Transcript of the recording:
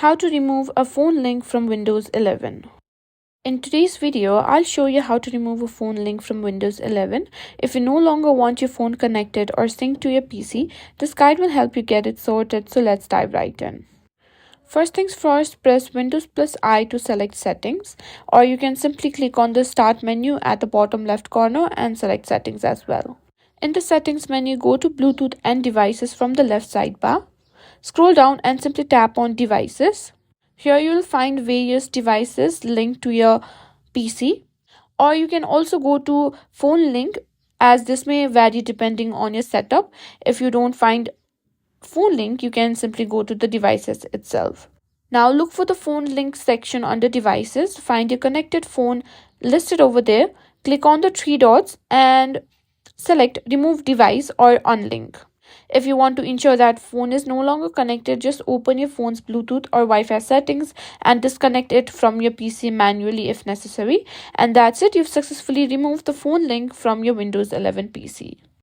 How to remove a phone link from Windows 11. In today's video, I'll show you how to remove a phone link from Windows 11. If you no longer want your phone connected or synced to your PC, this guide will help you get it sorted, so let's dive right in. First things first, press Windows plus I to select settings, or you can simply click on the start menu at the bottom left corner and select settings as well. In the settings menu, go to Bluetooth and devices from the left sidebar. Scroll down and simply tap on devices. Here you will find various devices linked to your PC, or you can also go to phone link, as this may vary depending on your setup. If you don't find phone link, you can simply go to the devices itself. Now look for the phone link section under devices. Find your connected phone listed over there. Click on the three dots and select remove device or unlink. If you want to ensure that phone is no longer connected, just open your phone's Bluetooth or Wi-Fi settings and disconnect it from your PC manually if necessary. And that's it, you've successfully removed the phone link from your Windows 11 PC.